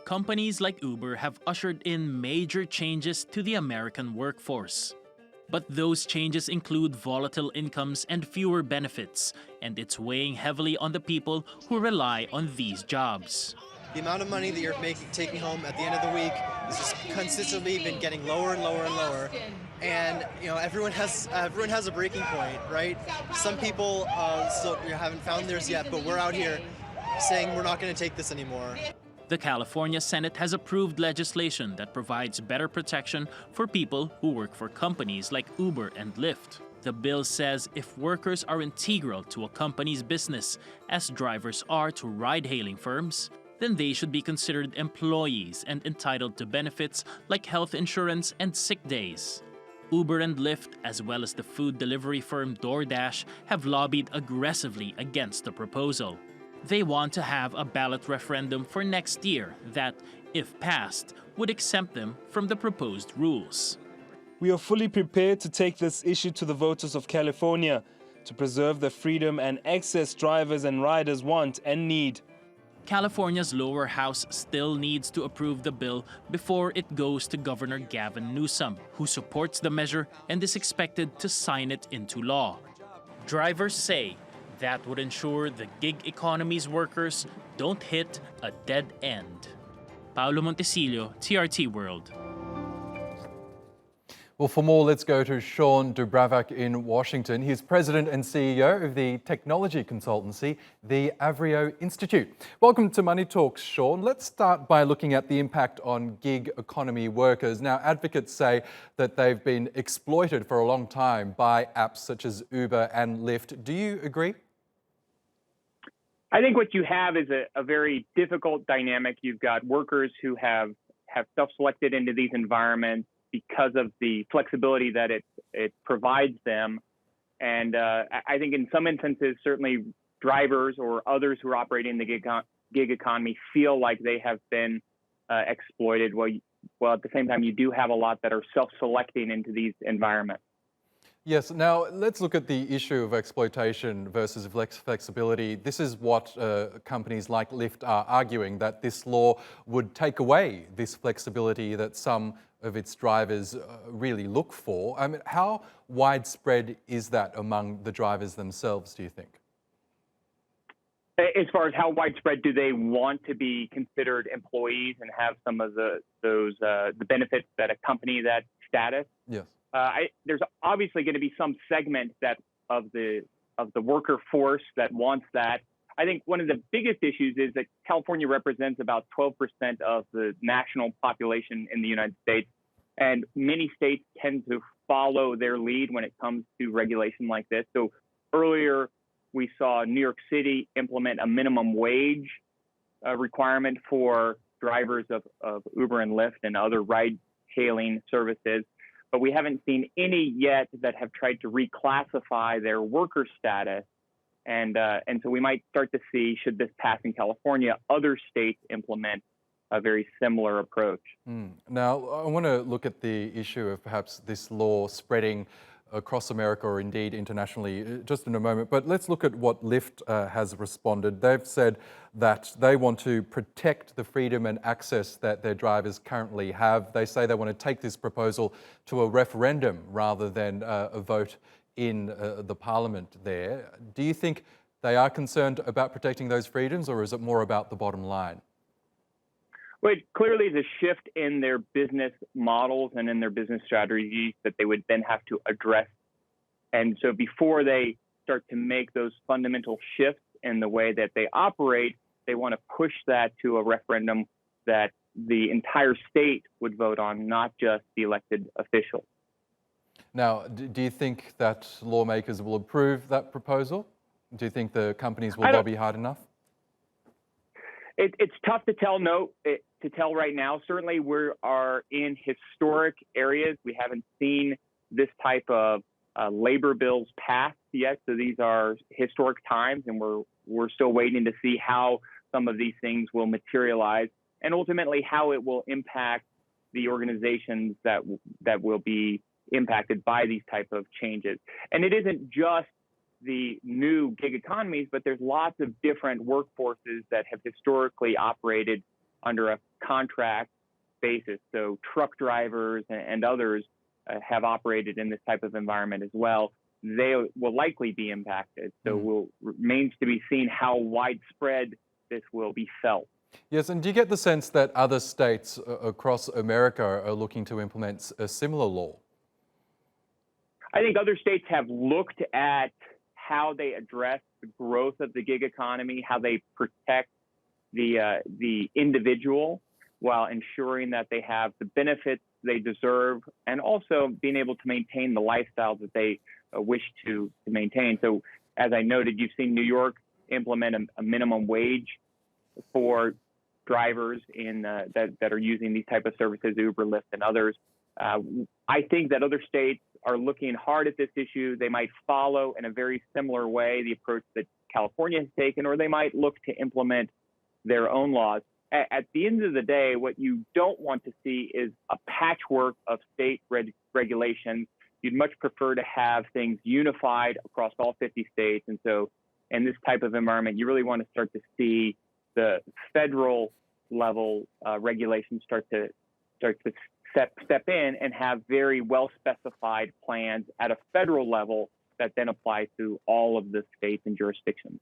companies like Uber have ushered in major changes to the American workforce. But those changes include volatile incomes and fewer benefits, and it's weighing heavily on the people who rely on these jobs. The amount of money that you're taking home at the end of the week has just consistently been getting lower and lower and lower. And everyone has a breaking point, right? Some people still haven't found theirs yet, but we're out here saying we're not going to take this anymore. The California Senate has approved legislation that provides better protection for people who work for companies like Uber and Lyft. The bill says if workers are integral to a company's business, as drivers are to ride-hailing firms, then they should be considered employees and entitled to benefits like health insurance and sick days. Uber and Lyft, as well as the food delivery firm DoorDash, have lobbied aggressively against the proposal. They want to have a ballot referendum for next year that, if passed, would exempt them from the proposed rules. We are fully prepared to take this issue to the voters of California to preserve the freedom and access drivers and riders want and need. California's lower house still needs to approve the bill before it goes to Governor Gavin Newsom, who supports the measure and is expected to sign it into law. Drivers say that would ensure the gig economy's workers don't hit a dead end. Paolo Montecillo, TRT World. Well, for more, let's go to Shawn DuBravac in Washington. He's president and CEO of the technology consultancy, the Avrio Institute. Welcome to Money Talks, Shawn. Let's start by looking at the impact on gig economy workers. Now, advocates say that they've been exploited for a long time by apps such as Uber and Lyft. Do you agree? I think what you have is a very difficult dynamic. You've got workers who have self-selected into these environments because of the flexibility that it provides them. And I think in some instances, certainly drivers or others who are operating in the gig economy feel like they have been exploited. Well, at the same time, you do have a lot that are self-selecting into these environments. Yes, now let's look at the issue of exploitation versus flexibility. This is what companies like Lyft are arguing, that this law would take away this flexibility that some of its drivers really look for. I mean, how widespread is that among the drivers themselves, do you think? As far as how widespread do they want to be considered employees and have some of the benefits that accompany that status? Yes. There's obviously going to be some segment of the worker force that wants that. I think one of the biggest issues is that California represents about 12% of the national population in the United States, and many states tend to follow their lead when it comes to regulation like this. So earlier, we saw New York City implement a minimum wage requirement for drivers of Uber and Lyft and other ride-hailing services. But we haven't seen any yet that have tried to reclassify their worker status. And so we might start to see, should this pass in California, other states implement a very similar approach. Now, I want to look at the issue of perhaps this law spreading across America or indeed internationally just in a moment. But let's look at what Lyft has responded. They've said that they want to protect the freedom and access that their drivers currently have. They say they want to take this proposal to a referendum rather than a vote in the parliament there. Do you think they are concerned about protecting those freedoms, or is it more about the bottom line? Well, it clearly is a shift in their business models and in their business strategies that they would then have to address. And so before they start to make those fundamental shifts in the way that they operate, they want to push that to a referendum that the entire state would vote on, not just the elected officials. Now, do you think that lawmakers will approve that proposal? Do you think the companies will lobby hard enough? It's tough to tell right now. Certainly, we are in historic areas. We haven't seen this type of labor bills passed yet. So these are historic times, and we're still waiting to see how some of these things will materialize, and ultimately how it will impact the organizations that will be impacted by these type of changes. And it isn't just the new gig economies, but there's lots of different workforces that have historically operated under a contract basis. So truck drivers and others have operated in this type of environment as well. They will likely be impacted. So it remains to be seen how widespread this will be felt. Yes, and do you get the sense that other states across America are looking to implement a similar law? I think other states have looked at how they address the growth of the gig economy, how they protect the individual while ensuring that they have the benefits they deserve, and also being able to maintain the lifestyle that they wish to maintain. So, as I noted, you've seen New York implement a minimum wage for drivers that are using these type of services, Uber, Lyft, and others. I think that other states are looking hard at this issue. They might follow in a very similar way the approach that California has taken, or they might look to implement their own laws. At the end of the day, what you don't want to see is a patchwork of state regulations. You'd much prefer to have things unified across all 50 states. And so in this type of environment, you really want to start to see the federal level regulations start to step in and have very well specified plans at a federal level that then apply to all of the states and jurisdictions.